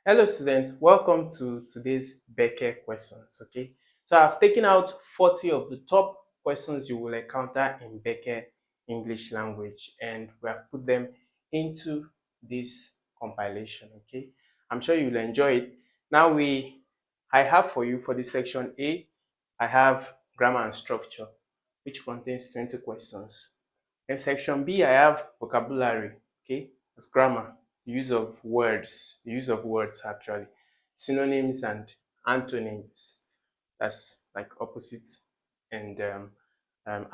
Hello students, welcome to today's BECE questions. Okay, so I've taken out 40 of the top questions you will encounter in BECE English language and we have put them into this compilation. Okay, I'm sure you'll enjoy it. Now I have for you for the section A, I have grammar and structure, which contains 20 questions. In section B, I have vocabulary. Okay, that's grammar, the use of words actually, synonyms and antonyms. That's like opposite and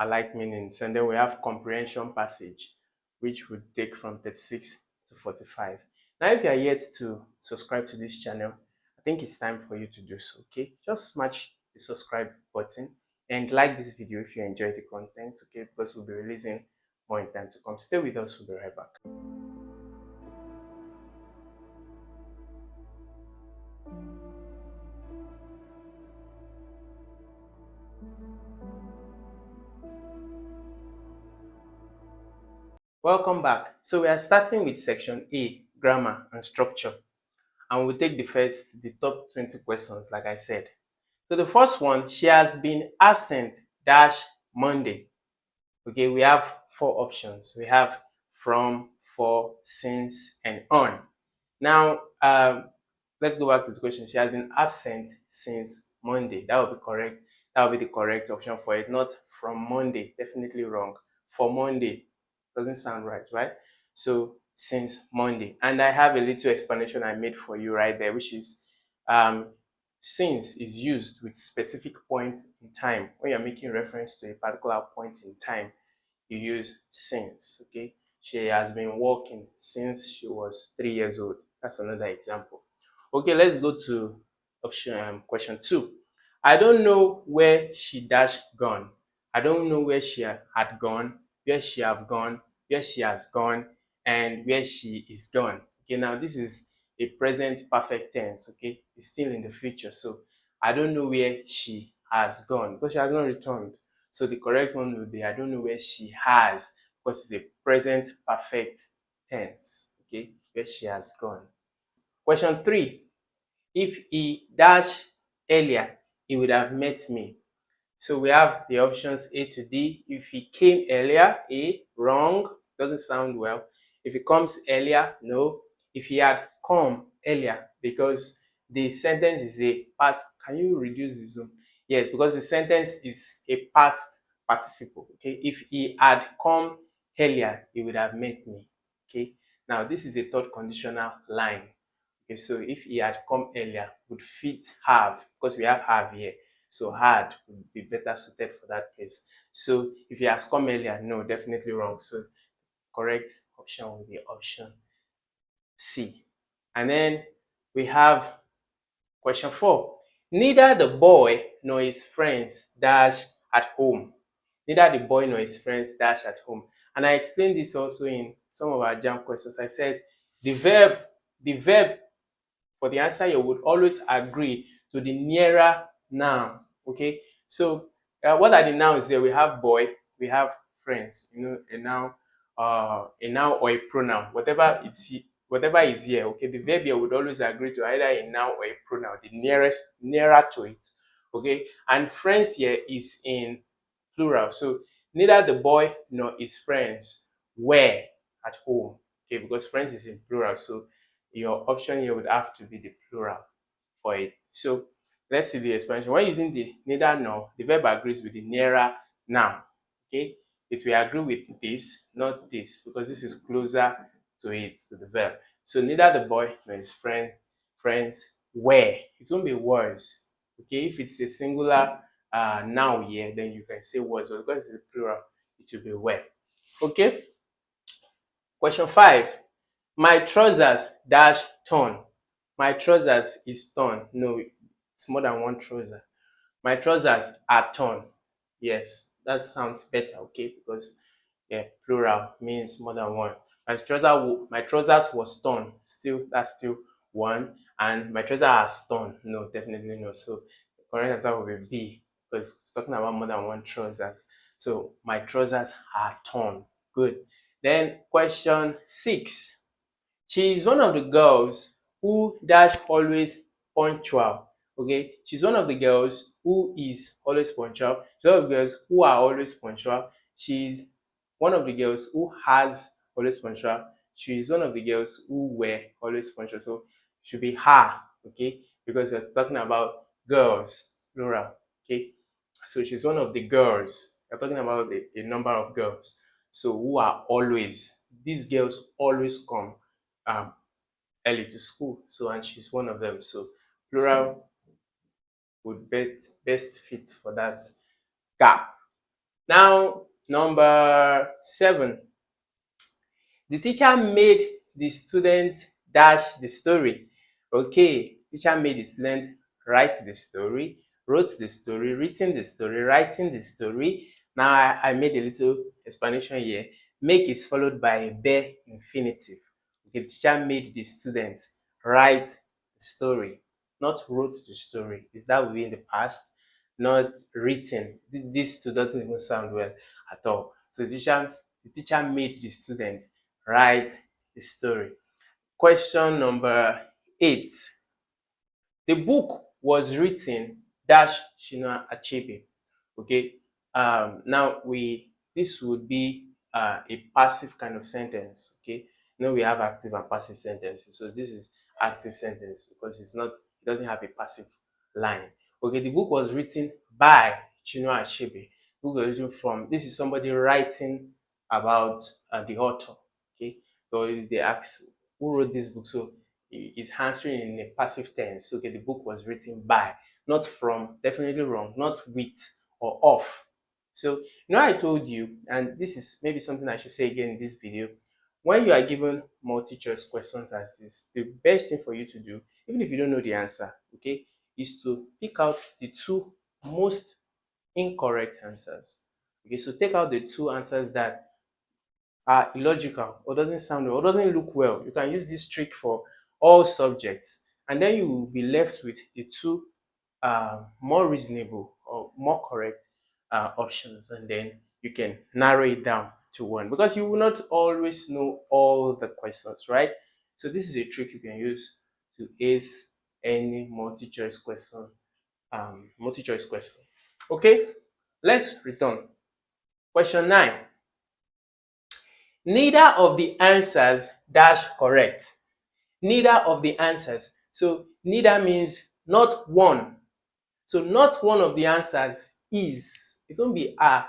alike meanings. And then we have comprehension passage, which would take from 36 to 45. Now, if you are yet to subscribe to this channel, I think it's time for you to do so. Okay, just smash the subscribe button and like this video if you enjoy the content. Okay, because we'll be releasing more in time to come. Stay with us, we'll be right back. Welcome back. So we are starting with section A, grammar and structure. And we'll take the top 20 questions, like I said. So the first one, she has been absent dash Monday. Okay, we have four options. We have from, for, since, and on. Now, let's go back to the question. She has been absent since Monday. That would be correct. That would be the correct option for it. Not from Monday. Definitely wrong. For Monday. Doesn't sound right, right? So since Monday. And I have a little explanation I made for you right there, which is since is used with specific points in time. When you're making reference to a particular point in time, you use since. Okay, she has been working since she was 3 years old. That's another example. Okay, let's go to option question 2. I don't know where she dash gone. I don't know where she had gone, where she have gone, where she has gone, and where she is gone. Okay, now this is a present perfect tense. Okay, it's still in the future. So I don't know where she has gone because she has not returned. So the correct one would be I don't know where she has, because it's a present perfect tense. Okay, where she has gone. Question 3. If he dash earlier, he would have met me. So we have the options A to D. If he came earlier, A, wrong, doesn't sound well. If he comes earlier, no. If he had come earlier, because the sentence is a past. Can you reduce the zoom? Yes, because the sentence is a past participle. Okay, if he had come earlier, he would have met me. Okay, now this is a third conditional line. Okay, so if he had come earlier, would fit have, because we have here. So had would be better suited for that place. So if he has come earlier, no, definitely wrong. So correct option will be option C. And then we have question 4. Neither the boy nor his friends dash at home. Neither the boy nor his friends dash at home. And I explained this also in some of our JAM questions. I said the verb for the answer you would always agree to the nearer noun. Okay, so what are the nouns there? We have boy, we have friends, a noun or a pronoun, whatever is here. Okay, the verb here would always agree to either a noun or a pronoun, the nearer to it. Okay, and friends here is in plural, so neither the boy nor his friends were at home. Okay, because friends is in plural, so your option here would have to be the plural for it. So let's see the expansion. When using the neither nor, the verb agrees with the nearer noun. Okay, it will agree with this, not this, because this is closer to it, to the verb. So neither the boy nor his friends were. It won't be was. Okay, if it's a singular noun here, then you can say was, or because it's a plural, it will be were. Okay. Question 5. My trousers dash torn. My trousers is torn. No, it's more than one trouser. My trousers are torn. Yes, that sounds better, okay? Because plural means more than one. My trousers was torn. That's still one. And my trousers are torn. No, definitely no. So the correct answer will be B, because it's talking about more than one trousers. So my trousers are torn. Good. Then question 6. She is one of the girls who dash always punctual. Okay, she's one of the girls who is always punctual. She's one of the girls who are always punctual. She's one of the girls who has always punctual. She's one of the girls who were always punctual. So it should be her, okay? Because we're talking about girls, plural, okay? So she's one of the girls. We're talking about a number of girls. So who are always, these girls always come um, early to school. So and she's one of them. So plural would best fit for that gap. Now, number 7. The teacher made the student dash the story. Okay, teacher made the student write the story, wrote the story, written the story, writing the story. Now I made a little explanation here. Make is followed by a bare infinitive. Okay, the teacher made the student write the story, not wrote the story. Is that will be in the past, not written. This two doesn't even sound well at all. So the teacher made the student write the story. Question number 8. The book was written dash Chinua Achebe. Okay. Now this would be a passive kind of sentence. Okay. We have active and passive sentences. So this is active sentence because it doesn't have a passive line. Okay. The book was written by Chinua Achebe. Book was written from. This is somebody writing about the author. Okay. So they ask who wrote this book. So is answering in a passive tense. Okay, the book was written by, not from, definitely wrong, not with or of. So, I told you, and this is maybe something I should say again in this video, when you are given multi-choice questions as this, the best thing for you to do, even if you don't know the answer, okay, is to pick out the two most incorrect answers. Okay, so take out the two answers that are illogical or doesn't sound well or doesn't look well. You can use this trick for all subjects, and then you will be left with the two more reasonable or more correct options, and then you can narrow it down to one because you will not always know all the questions, right? So this is a trick you can use to ace any multi-choice question. Okay, let's return. Question 9. Neither of the answers dash correct. Neither of the answers. So neither means not one. So not one of the answers is. It won't be are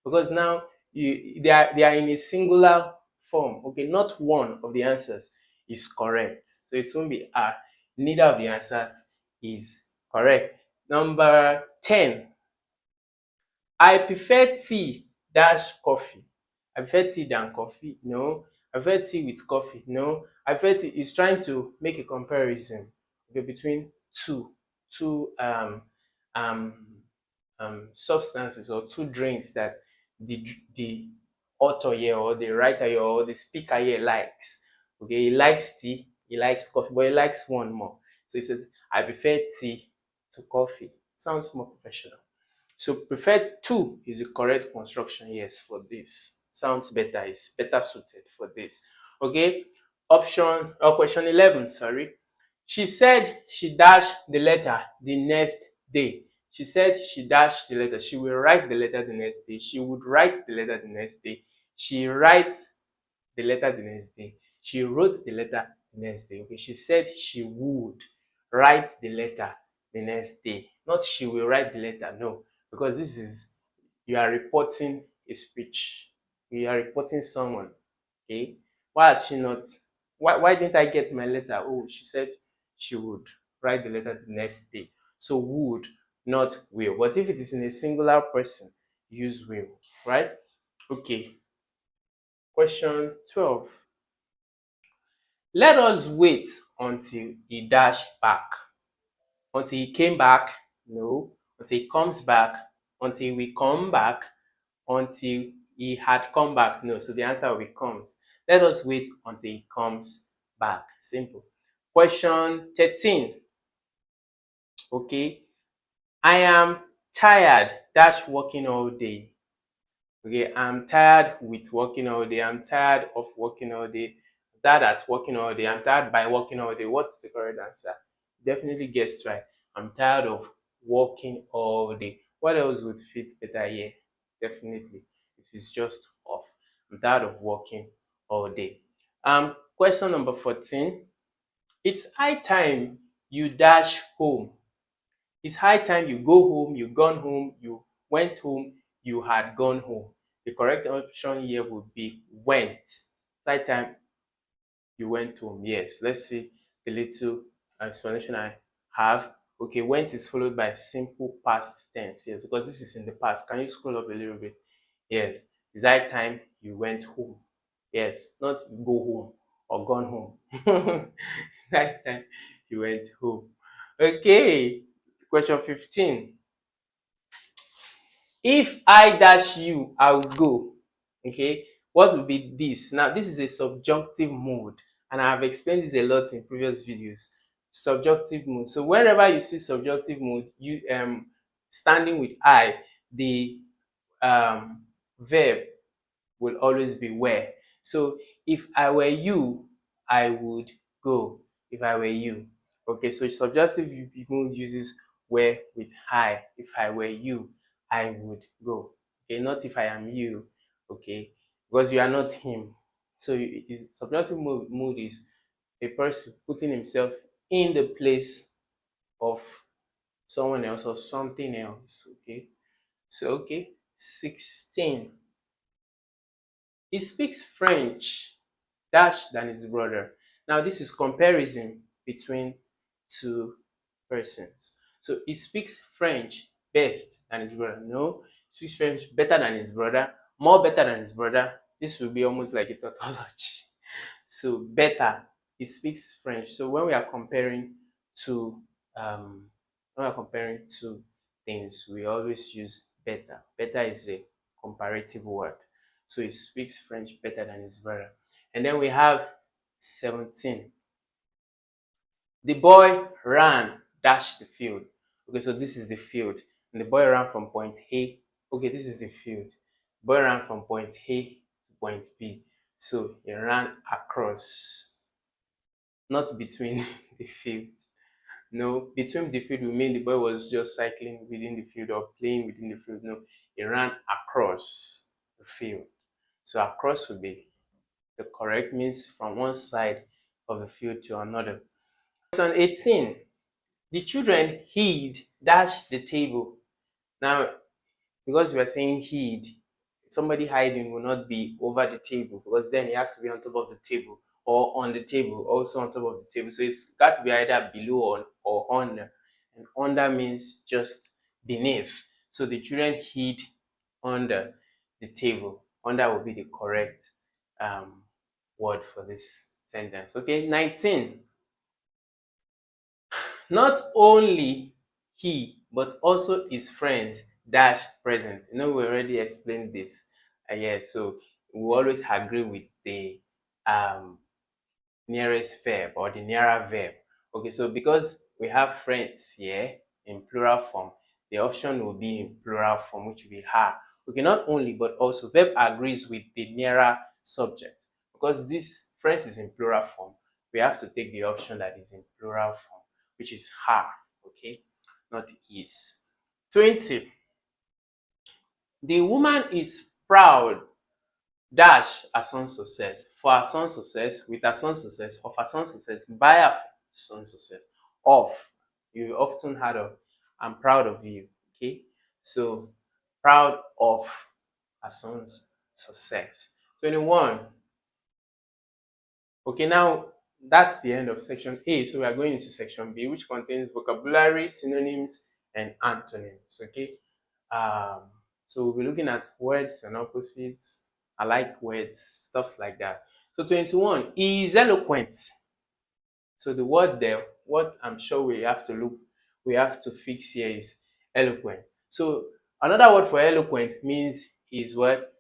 because now they are in a singular form. Okay, not one of the answers is correct. So it won't be are. Neither of the answers is correct. Number 10. I prefer tea dash coffee. I prefer tea than coffee. No. I prefer tea with coffee. No. I prefer tea is trying to make a comparison, okay, between two um substances or two drinks that the author here or the writer here or the speaker here likes. Okay, he likes tea, he likes coffee, but he likes one more. So he says, I prefer tea to coffee. Sounds more professional. So preferred to is the correct construction, yes, for this. Sounds better, it's better suited for this. Okay, option or question 11, sorry. She said she dashed the letter the next day. She said she dashed the letter. She will write the letter the next day. She would write the letter the next day. She writes the letter the next day. She wrote the letter the next day. Okay, she said she would write the letter the next day. Not she will write the letter, no, because this is you are reporting a speech. You are reporting someone. Okay, why has she not? Why didn't I get my letter? Oh, she said she would write the letter the next day. So would, not will. But if it is in a singular person, use will, right? Okay. Question 12. Let us wait until he dashed back. Until he came back? No. Until he comes back? Until we come back? Until he had come back? No. So the answer will be comes. Let us wait until he comes back. Simple. Question 13. Okay. I am tired dash working all day. Okay, I'm tired with working all day. I'm tired of working all day. tired at working all day. I'm tired by working all day. What's the correct answer? Definitely guessed right. I'm tired of working all day. What else would fit better here? Definitely, if it's just off. I'm tired of working all day. Question number 14. It's high time you dash home. It's high time you go home, you gone home, you went home, you had gone home. The correct option here would be went. It's high time you went home. Yes, let's see the little explanation I have. Okay, went is followed by simple past tense. Yes, because this is in the past. Can you scroll up a little bit? Yes, it's high time you went home. Yes, not go home or gone home. It's high time you went home. Okay, question 15. If I dash you, I will go. Okay, what will be this? Now, this is a subjunctive mood, and I have explained this a lot in previous videos. Subjunctive mood. So whenever you see subjunctive mood, you standing with I, the verb will always be where. So if I were you, I would go. If I were you. Okay, so subjunctive mood uses where with I. If I were you, I would go. Okay, not if I am you. Okay, because you are not him. So subjunctive mood is a person putting himself in the place of someone else or something else. Okay, so okay, 16. He speaks French dash than his brother. Now this is comparison between two persons. So he speaks French best than his brother. No, he speaks French better than his brother, more better than his brother. This will be almost like a tautology. So better, he speaks French. So when we are comparing to things, we always use better. Better is a comparative word. So he speaks French better than his brother. And then we have 17. The boy ran, dash the field. Okay, so this is the field. And the boy ran from point A. Okay, this is the field. The boy ran from point A to point B. So he ran across, not between the field. No, between the field will mean the boy was just cycling within the field or playing within the field. No, he ran across the field. So across would be the correct means from one side of the field to another. Question 18. The children hid dash the table. Now, because we are saying hid, somebody hiding will not be over the table because then it has to be on top of the table or on the table, also on top of the table. So it's got to be either below or under. And under means just beneath. So the children hid under the table. Under will be the correct word for this sentence. Okay, 19. Not only he, but also his friends dash present. You know, we already explained this. Yeah, so we always agree with the um, nearest verb or the nearer verb. Okay, so because we have friends here in plural form, the option will be in plural form, which will be her. Okay, not only, but also verb agrees with the nearer subject. Because this friends is in plural form, we have to take the option that is in plural form, which is her. Okay, not is. 20. The woman is proud dash her son's success, for her son's success, with her son's success, of her son's success, by her son's success, of. You often heard of, I'm proud of you. Okay, so proud of her son's success. 21. Okay, now that's the end of section A. So we are going into section B, which contains vocabulary, synonyms, and antonyms. Okay, um, so we'll be looking at words and opposites. I like words, stuff like that. So 21, he is eloquent. So the word there, what I'm sure we have to fix here is eloquent. So another word for eloquent means is what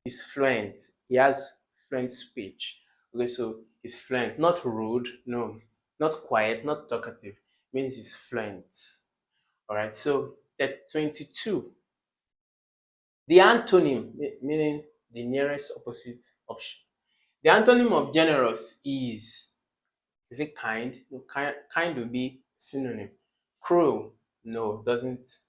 is fluent. He has fluent speech. Okay, so he's fluent, not rude, no, not quiet, not talkative. Means he's fluent. All right, so that 22. The antonym, meaning the nearest opposite option. The antonym of generous is it kind? No, kind will be synonym. Cruel, no, doesn't, it's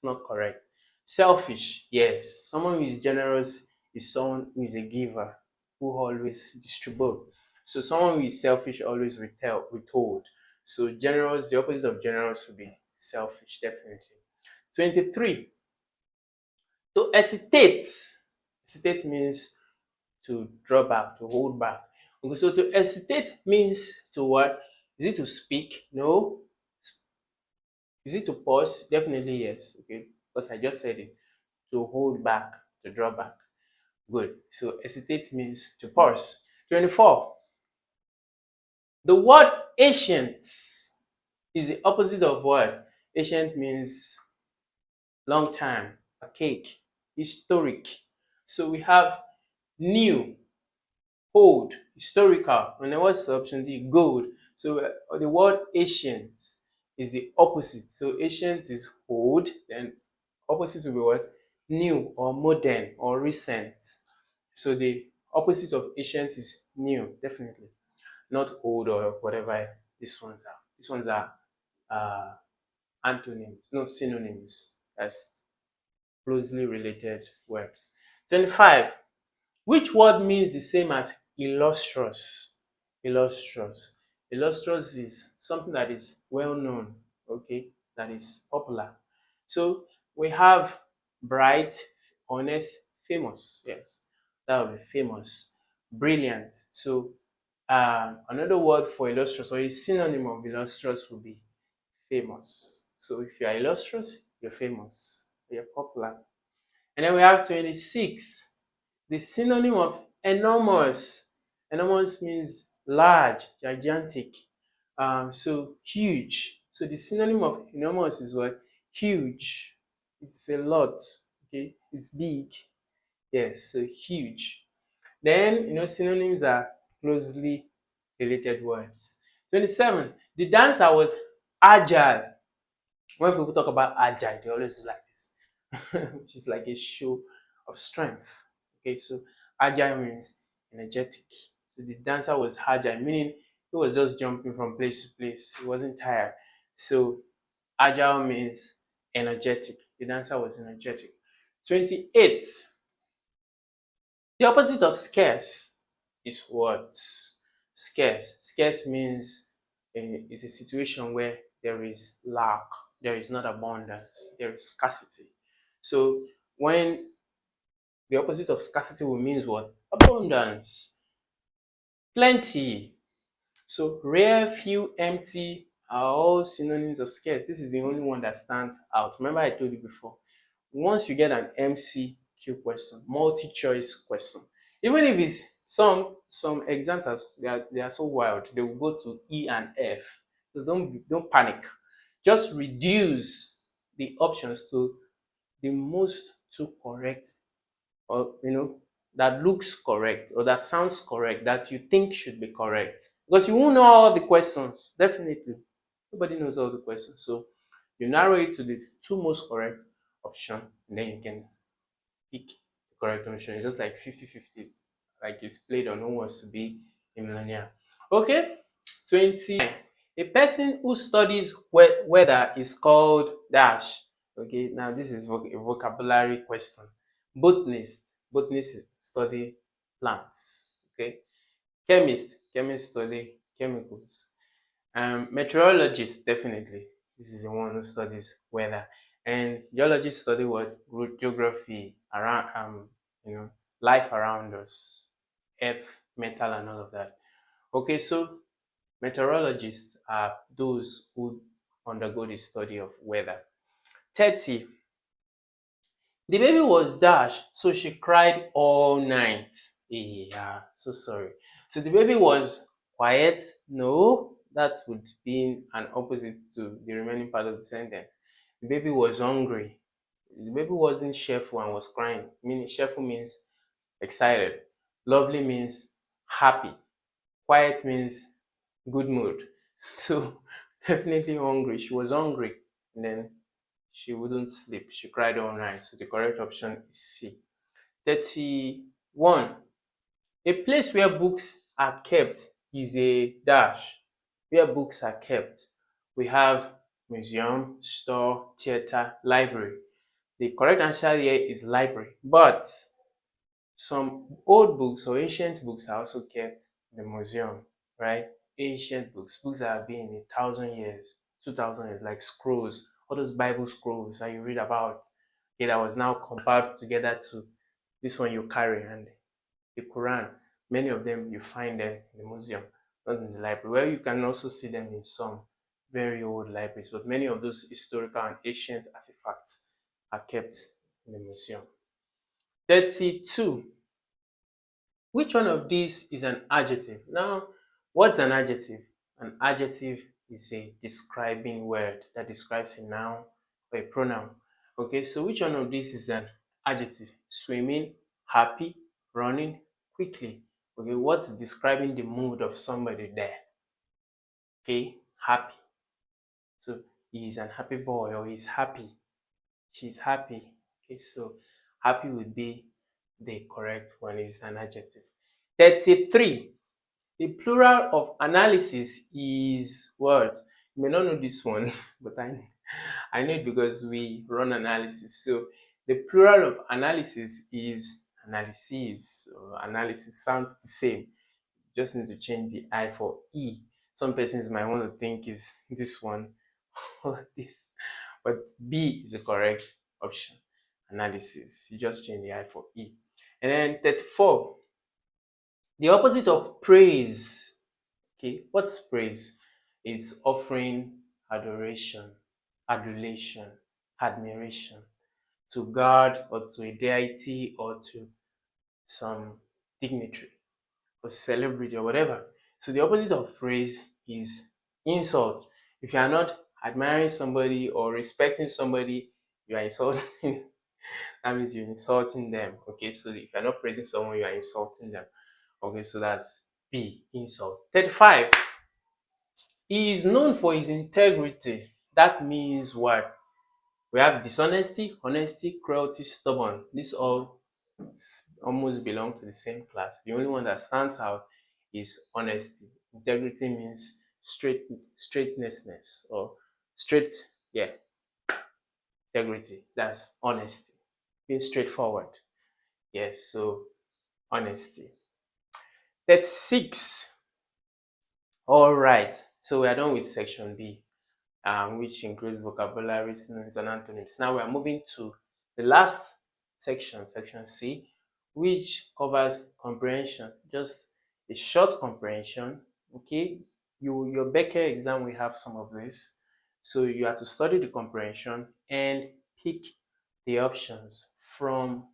not correct. Selfish, yes. Someone who is generous is someone who is a giver, who always distribute. So someone who is selfish always withhold. So generous, the opposite of generous would be selfish, definitely. 23. To hesitate. Hesitate means to draw back, to hold back. Okay, so to hesitate means to what? Is it to speak? No. Is it to pause? Definitely yes. Okay, because I just said it. To hold back, to draw back. Good. So hesitate means to pause. 24. The word ancient is the opposite of what? Ancient means long time, archaic, historic. So we have new, old, historical, and then what's option D? Gold. So the word ancient is the opposite. So ancient is old, then opposite will be what? New or modern or recent. So the opposite of ancient is new, definitely. Not old or whatever these ones are. These ones are uh, antonyms, no synonyms. That's closely related words. 25. Which word means the same as illustrious? Illustrious. Illustrious is something that is well known, okay, that is popular. So we have bright, honest, famous. Yes, that would be famous. Brilliant. So another word for illustrious or a synonym of illustrious would be famous. So if you are illustrious, you're famous, you're popular. And then we have 26. The synonym of enormous. Enormous means large, gigantic. So huge. So the synonym of enormous is what? Huge. It's a lot. Okay, it's big. Yes, so huge. Then synonyms are closely related words. 27. The dancer was agile. When people talk about agile, they always do like this, which is like a show of strength. Okay, so agile means energetic. So the dancer was agile, meaning he was just jumping from place to place. He wasn't tired. So agile means energetic. The dancer was energetic. 28. The opposite of scarce is what? Scarce. Scarce means it's a situation where there is lack, there is not abundance, there is scarcity. So when the opposite of scarcity will means what? Abundance, plenty. So rare, few, empty are all synonyms of scarce. This is the only one that stands out. Remember I told you before, once you get an MCQ question, multi-choice question, even if it's some exams they are so wild, they will go to E and F. So don't panic. Just reduce the options to the most two correct, or that looks correct or that sounds correct, that you think should be correct, because you won't know all the questions. Definitely nobody knows all the questions, so you narrow it to the two most correct option, and then you can pick the correct option. It's just like 50-50, like it's played on Who Wants to Be a Millionaire. Okay. 20. A person who studies weather is called dash. Okay, now this is a vocabulary question. Botanist study plants. Okay. Chemist study chemicals. Meteorologist, definitely. This is the one who studies weather. And geologists study what? Geography around life around us, earth, metal, and all of that. Okay, so meteorologists are those who undergo the study of weather. 30. The baby was dashed, so she cried all night. Yeah, so sorry. So the baby was quiet. No, that would be an opposite to the remaining part of the sentence. The baby was hungry. The baby wasn't cheerful and was crying. Meaning cheerful means excited. Lovely means happy. Quiet means good mood. So definitely hungry. She was hungry. And then she wouldn't sleep. She cried all night. So the correct option is C. 31. A place where books are kept is a dash. Where books are kept, we have museum, store, theater, library. The correct answer here is library, but some old books or ancient books are also kept in the museum, right? Ancient books, books that have been 1,000 years, 2,000 years, like scrolls, all those Bible scrolls that you read about, okay, that was now compiled together to this one you carry, and the Quran. Many of them you find them in the museum, not in the library, where you can also see them in some very old libraries. But many of those historical and ancient artifacts are kept in the museum. 32. Which one of these is an adjective? Now, what's an adjective? An adjective is a describing word that describes a noun or a pronoun. Okay, so which one of these is an adjective? Swimming, happy, running, quickly. Okay, what's describing the mood of somebody there? Okay, happy. So he's an happy boy or he's happy. She's happy. Okay, so happy would be the correct one, is an adjective. 33. The plural of analysis is what? You may not know this one, but I know it because we run analysis. So the plural of analysis is analyses. So analysis sounds the same. You just need to change the I for E. Some persons might want to think is this one or this, but B is the correct option. Analysis. You just change the I for E. And then 34. The opposite of praise. Okay, what's praise? It's offering adoration, adulation, admiration to God or to a deity or to some dignitary or celebrity or whatever. So the opposite of praise is insult. If you are not admiring somebody or respecting somebody, you are insulting. That means you're insulting them. Okay, so if you're not praising someone, you are insulting them. Okay, so that's B, insult. 35. He is known for his integrity. That means what? We have dishonesty, honesty, cruelty, stubborn. These all almost belong to the same class. The only one that stands out is honesty. Integrity means straightness or straight, yeah, integrity. That's honesty. Being straightforward. Yes, so honesty. That's 6. All right, so we are done with section B, which includes vocabulary, synonyms, and antonyms. Now we are moving to the last section, section C, which covers comprehension. Just a short comprehension. Okay, your BECE exam will have some of this, so you have to study the comprehension and pick the options from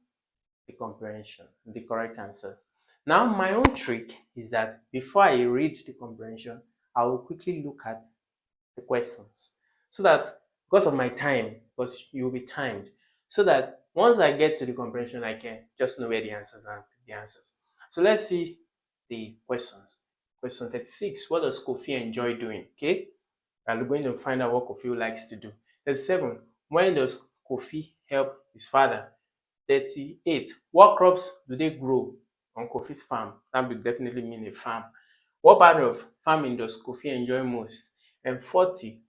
the comprehension, the correct answers. Now, my own trick is that before I read the comprehension, I will quickly look at the questions so that, because of my time, because you will be timed, so that once I get to the comprehension, I can just know where the answers are, the answers. So let's see the questions. Question 36, what does Kofi enjoy doing? Okay, I'm going to find out what Kofi likes to do. 37, when does Kofi help his father? 38, what crops do they grow on Kofi's farm? That would definitely mean a farm. What part of farming does Kofi enjoy most? And 40,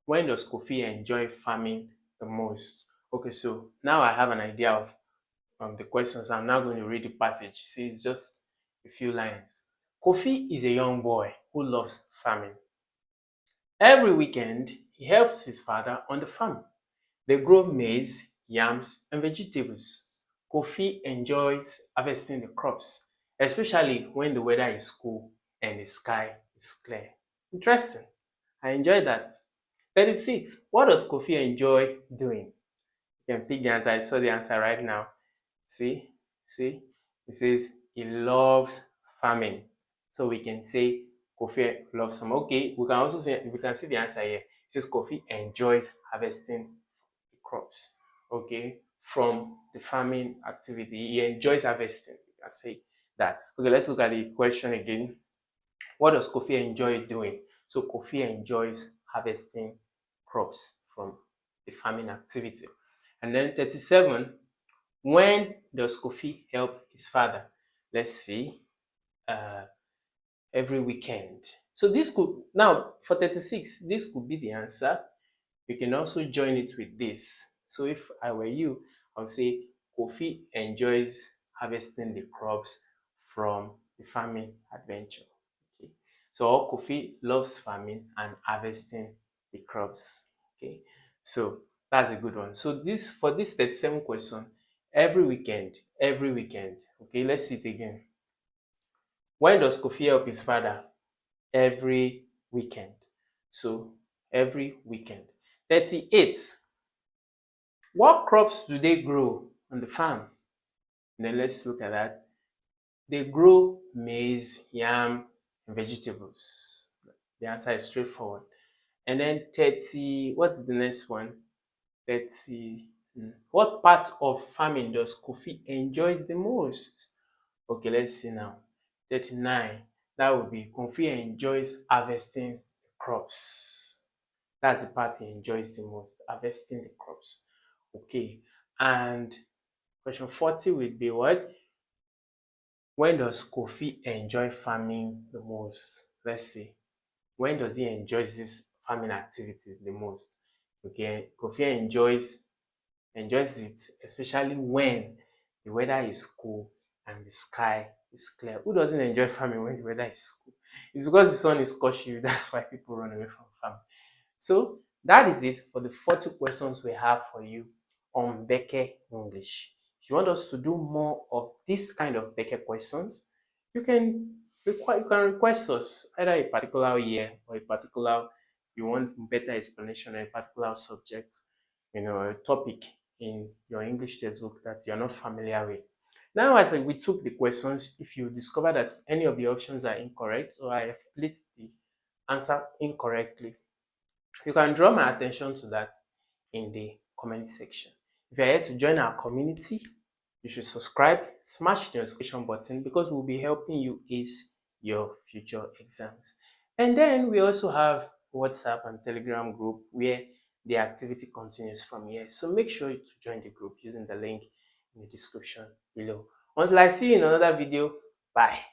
when does Kofi enjoy farming the most? Okay, so now I have an idea of the questions. I'm now going to read the passage. See, it's just a few lines. Kofi is a young boy who loves farming. Every weekend, he helps his father on the farm. They grow maize, yams, and vegetables. Kofi enjoys harvesting the crops, especially when the weather is cool and the sky is clear. Interesting. I enjoy that. 36. What does Kofi enjoy doing? You can pick the answer. I saw the answer right now. See? See? It says he loves farming. So we can say Kofi loves farming. Okay, we can also say, we can see the answer here. It says Kofi enjoys harvesting crops, okay, from the farming activity. He enjoys harvesting. You can say that. Okay, let's look at the question again. What does Kofi enjoy doing? So Kofi enjoys harvesting crops from the farming activity. And then 37, when does Kofi help his father? Let's see. uh, every weekend. So this could, now for 36, this could be the answer. You can also join it with this. So if I were you, I would say Kofi enjoys harvesting the crops from the farming adventure. Okay. So Kofi loves farming and harvesting the crops. Okay. So that's a good one. So this, for this 37 question, every weekend. Okay, let's see it again. When does Kofi help his father? Every weekend. So every weekend. 38. What crops do they grow on the farm? And then let's look at that. They grow maize, yam, and vegetables. The answer is straightforward. And then 30, what's the next one? 30. What part of farming does Kofi enjoys the most? Okay, let's see now. 39. That would be Kofi enjoys harvesting crops. That's the part he enjoys the most, harvesting the crops. Okay. And question 40 would be what? When does Kofi enjoy farming the most? Let's see. When does he enjoy this farming activity the most? Okay. Kofi enjoys it, especially when the weather is cool and the sky is clear. Who doesn't enjoy farming when the weather is cool? It's because the sun is scorching you. That's why people run away from farming. So that is it for the 40 questions we have for you on BECE English. If you want us to do more of this kind of BECE questions, you can request us either a particular year or a particular, you want better explanation on a particular subject, a topic in your English textbook that you're not familiar with. Now, as we took the questions, if you discover that any of the options are incorrect or I have placed the answer incorrectly, you can draw my attention to that in the comment section. If you're here to join our community, you should subscribe, smash the notification button because we'll be helping you ace your future exams. And then we also have WhatsApp and Telegram group where the activity continues from here. So make sure to join the group using the link in the description below. Until I see you in another video, bye.